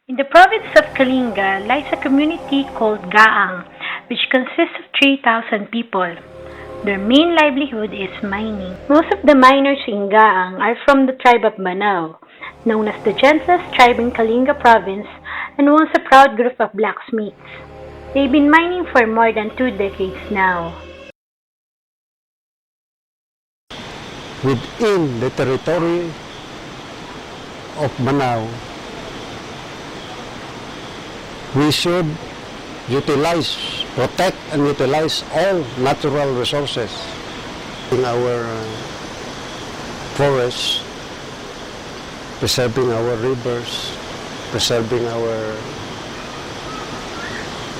In the province of Kalinga lies a community called Gaang, which consists of 3,000 people. Their main livelihood is mining. Most of the miners in Gaang are from the tribe of Banao, known as the gentlest tribe in Kalinga province and once a proud group of blacksmiths. They've been mining for more than 2 decades now. Within the territory of Banao, we should protect and utilize all natural resources in our forests, preserving our rivers, preserving our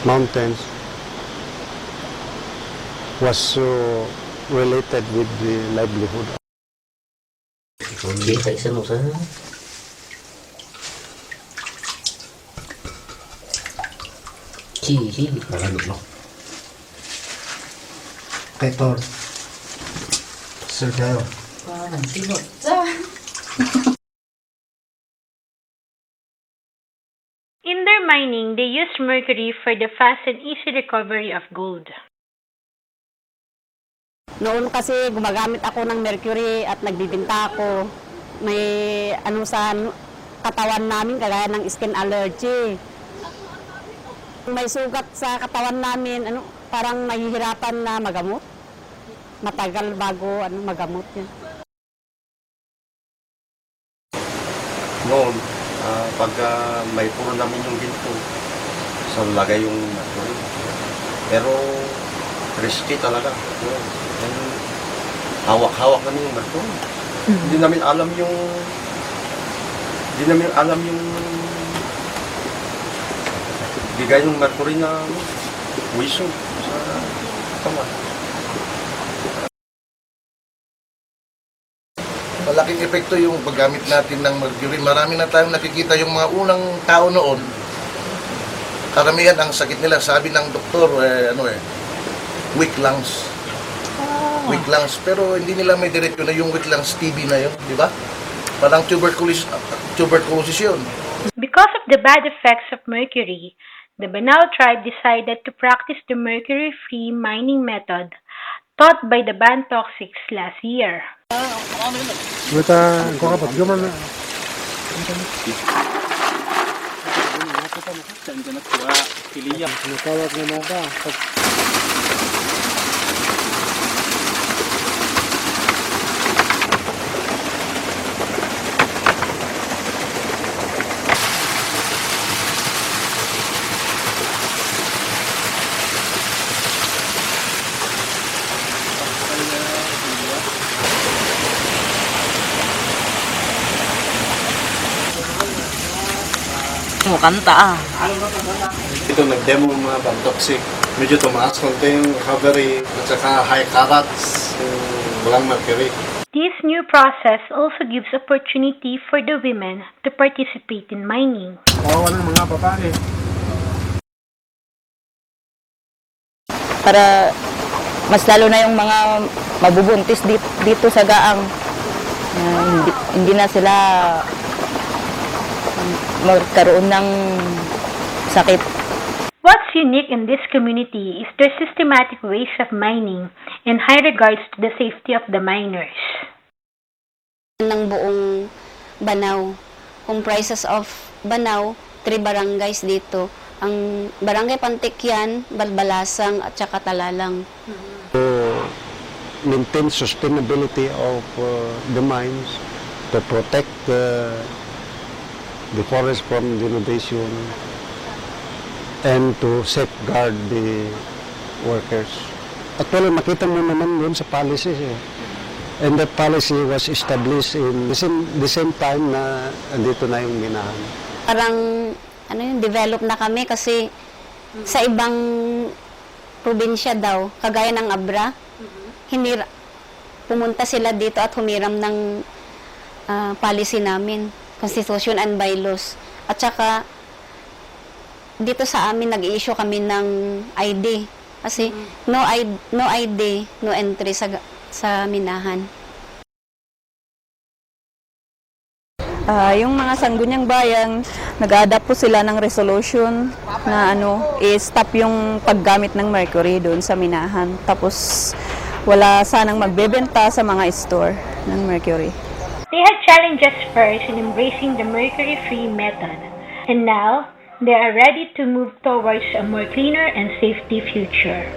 mountains was so related with the livelihood. Hindi kaisa mo sa Hihi, nakaluklok. Petor. Sir kayo. Parang sinot. In their mining, they use mercury for the fast and easy recovery of gold. Noon kasi gumagamit ako ng mercury at nagbibinta ako. May sa katawan namin kagaya ng skin allergy. May sugat sa katawan namin, parang mahihirapan na magamot. Matagal bago magamot yan. Noon, pagka may puro namin yung ginto, sa lagay yung mercury. Pero risky talaga. Hawak-hawak namin yung mercury. Hindi namin alam yung bigay ng mercury na wisyo sa katawan. Malaking epekto yung paggamit natin ng mercury. Marami na tayong nakikita yung mga unang tao noon. Karamihan ang sakit nila, sabi ng doktor, weak lungs. Weak lungs. Pero hindi nila may diretso na yung weak lungs TB na yun, di ba? Parang tuberculosis yun. Because of the bad effects of mercury, the Banao tribe decided to practice the mercury-free mining method taught by the Bantoxics last year. Kanta Ito nag-demo ng mga Bantoxic. Medyo tumaas konti yung recovery at saka high carats, walang mercury. This new process also gives opportunity for the women to participate in mining. Para mas lalo na yung mga mabubuntis dito sa Gaang. Hindi na sila magkaroon ng sakit. What's unique in this community is their systematic ways of mining and high regards to the safety of the miners. Ng buong Banao, comprises of Banao, 3 barangays dito. Ang barangay Pantikyan, Balbalasang at saka Talalang. To maintain sustainability of the mines, to protect the forest from denudation, and to safeguard the workers. Actually, makita mo naman yun sa policies eh. And that policy was established in the same time na andito na yung minahan. Parang develop na kami kasi sa ibang probinsya daw, kagaya ng Abra, pumunta sila dito at humiram ng policy namin, Constitution and Bylaws. At saka dito sa amin nag-i-issue kami ng ID kasi no ID, no entry sa minahan. Yung mga sangguniang bayan, nag-adapt po sila ng resolution na i-stop yung paggamit ng mercury doon sa minahan. Tapos wala sanang magbebenta sa mga store ng mercury. They had challenges first in embracing the mercury-free method, and now they are ready to move towards a more cleaner and safety future.